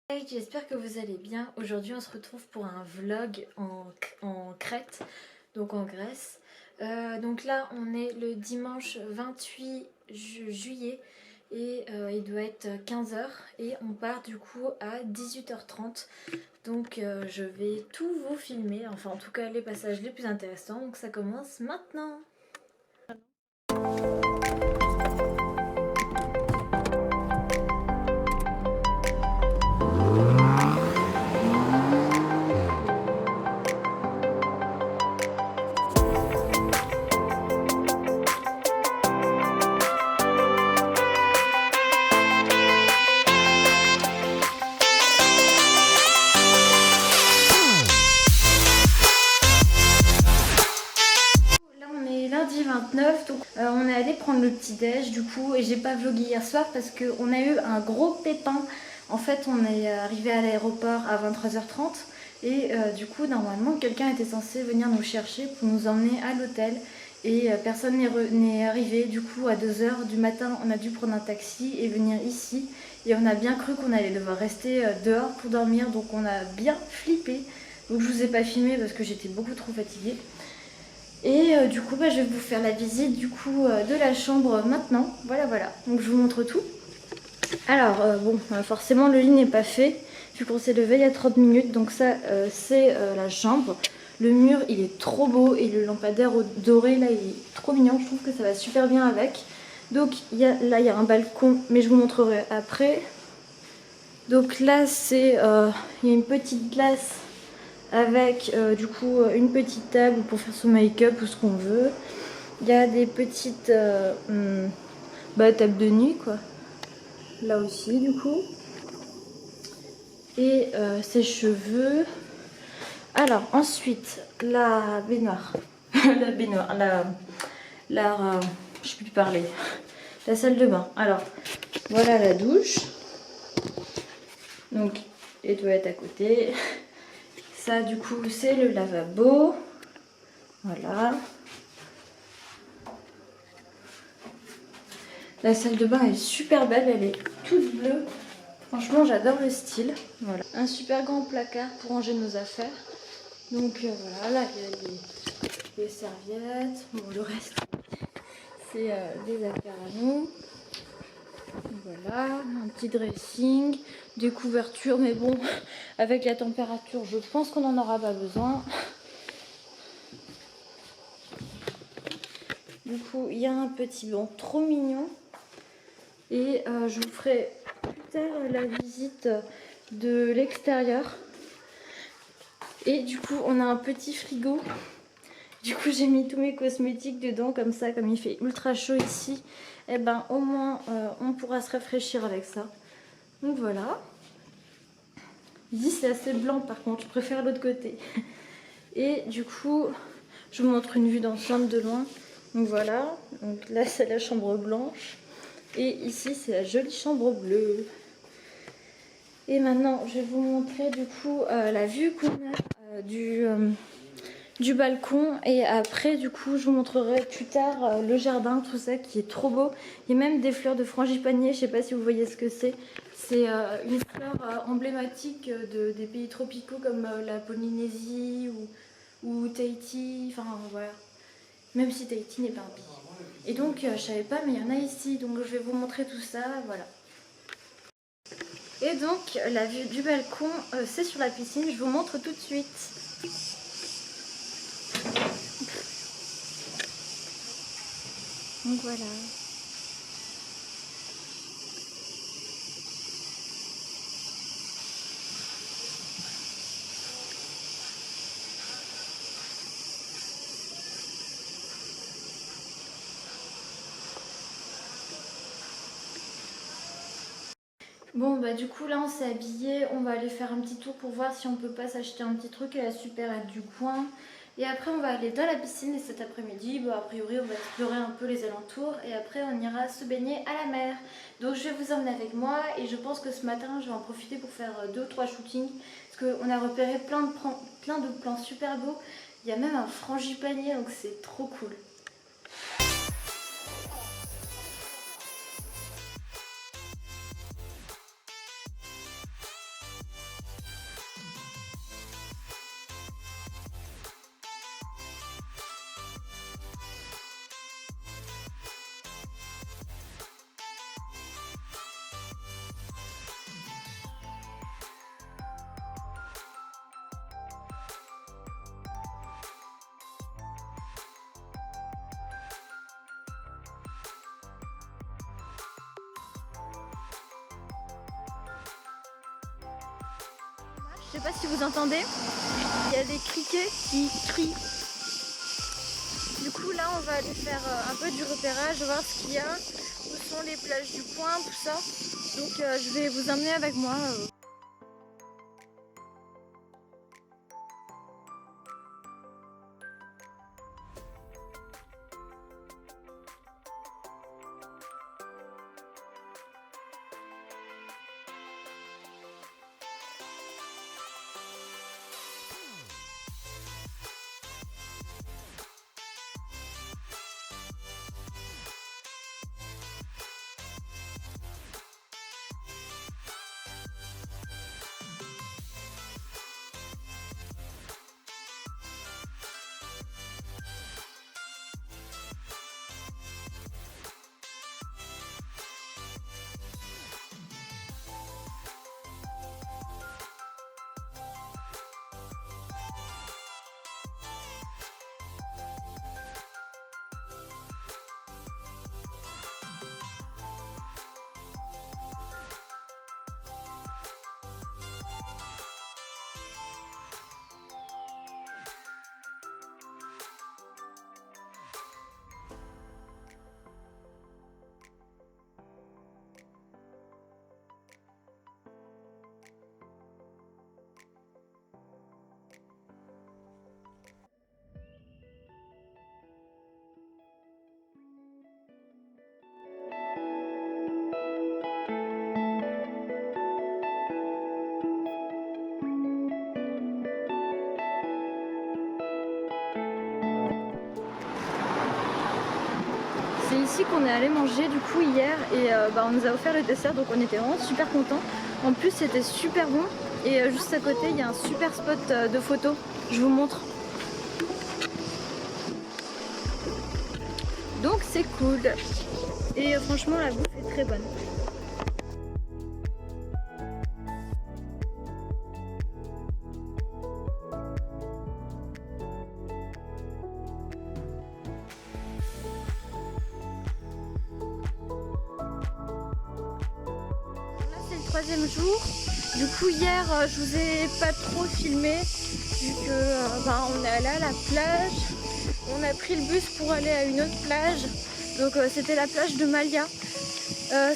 Hey, j'espère que vous allez bien. Aujourd'hui on se retrouve pour un vlog en Crète, donc en Grèce. Donc là on est le dimanche 28 juillet et il doit être 15 heures et on part du coup à 18h30. Donc je vais tout vous filmer, enfin en tout cas les passages les plus intéressants. Donc ça commence maintenant. Là on est lundi 29, donc on est allé prendre le petit déj du coup et j'ai pas vlogué hier soir parce qu'on a eu un gros pépin. En fait on est arrivé à l'aéroport à 23h30 et du coup normalement quelqu'un était censé venir nous chercher pour nous emmener à l'hôtel et personne n'est arrivé. Du coup à 2h du matin on a dû prendre un taxi et venir ici et on a bien cru qu'on allait devoir rester dehors pour dormir, donc on a bien flippé. Donc je vous ai pas filmé parce que j'étais beaucoup trop fatiguée. Et du coup je vais vous faire la visite du coup de la chambre maintenant. Voilà, donc je vous montre tout. Alors bon, forcément le lit n'est pas fait vu qu'on s'est levé il y a 30 minutes. Donc ça c'est la chambre. Le mur il est trop beau et le lampadaire doré là il est trop mignon. Je trouve que ça va super bien avec. Donc là il y a un balcon, mais je vous montrerai après. Donc là c'est il y a une petite glace avec du coup une petite table pour faire son make-up ou ce qu'on veut. Il y a des petites tables de nuit quoi. Là aussi du coup. Et ses cheveux. Alors ensuite la baignoire. La baignoire. Je peux plus parler. La salle de bain. Alors voilà la douche. Donc les toilettes à côté. Ça du coup c'est le lavabo. Voilà. La salle de bain est super belle, elle est toute bleue. Franchement, j'adore le style. Voilà. Un super grand placard pour ranger nos affaires. Donc voilà, là il y a les serviettes. Bon, le reste, c'est des affaires à nous. Voilà, un petit dressing, des couvertures, mais bon, avec la température, je pense qu'on n'en aura pas besoin. Du coup, il y a un petit banc trop mignon. Et je vous ferai plus tard la visite de l'extérieur. Et du coup on a un petit frigo. Du coup j'ai mis tous mes cosmétiques dedans comme ça, comme il fait ultra chaud ici. Et ben au moins on pourra se rafraîchir avec ça. Donc voilà. Ici c'est assez blanc par contre, je préfère l'autre côté. Et du coup je vous montre une vue d'ensemble de loin. Donc voilà, donc là c'est la chambre blanche. Et ici c'est la jolie chambre bleue. Et maintenant, je vais vous montrer du coup la vue qu'on a du balcon. Et après, du coup, je vous montrerai plus tard le jardin, tout ça qui est trop beau. Il y a même des fleurs de frangipanier, je sais pas si vous voyez ce que c'est. C'est une fleur emblématique des pays tropicaux comme la Polynésie ou Tahiti. Enfin, voilà. Même si Tahiti n'est pas un pays. Et donc, je savais pas, mais il y en a ici. Donc, je vais vous montrer tout ça. Voilà. Et donc la vue du balcon c'est sur la piscine, je vous montre tout de suite. Donc voilà. Bon bah du coup là on s'est habillé, on va aller faire un petit tour pour voir si on peut pas s'acheter un petit truc à la supérette du coin. Et après on va aller dans la piscine et cet après-midi, a priori on va explorer un peu les alentours et après on ira se baigner à la mer. Donc je vais vous emmener avec moi et je pense que ce matin je vais en profiter pour faire 2 ou 3 shootings parce qu'on a repéré plein de plans super beaux. Il y a même un frangipanier donc c'est trop cool. sais pas si vous entendez, il y a des criquets qui crient. Du coup là on va aller faire un peu du repérage, voir ce qu'il y a, où sont les plages du coin, tout ça. Donc je vais vous emmener avec moi. C'est ici qu'on est allé manger du coup hier et on nous a offert le dessert, donc on était vraiment super contents. En plus c'était super bon et juste à côté il y a un super spot de photos, je vous montre. Donc c'est cool et franchement la bouffe est très bonne. Troisième jour. Du coup hier je vous ai pas trop filmé vu que on est allé à la plage. On a pris le bus pour aller à une autre plage. Donc c'était la plage de Malia.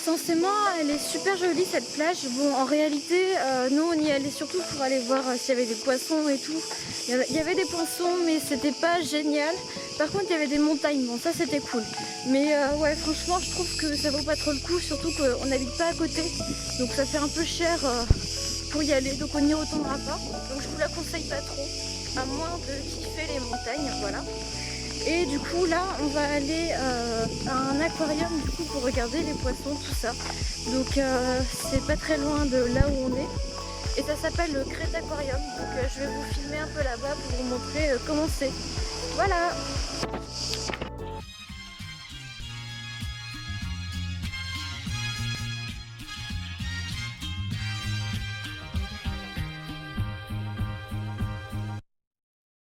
Censément elle est super jolie cette plage. Bon en réalité nous on y allait surtout pour aller voir s'il y avait des poissons et tout. Il y avait des poissons mais c'était pas génial. Par contre il y avait des montagnes, bon ça c'était cool. Mais ouais franchement je trouve que ça vaut pas trop le coup, surtout qu'on n'habite pas à côté. Donc ça fait un peu cher pour y aller, donc on n'y retournera pas. Donc je vous la conseille pas trop, à moins de kiffer les montagnes, voilà. Et du coup là on va aller à un aquarium du coup pour regarder les poissons, tout ça. Donc c'est pas très loin de là où on est. Et ça s'appelle le Crête Aquarium. Donc je vais vous filmer un peu là-bas pour vous montrer comment c'est. Voilà.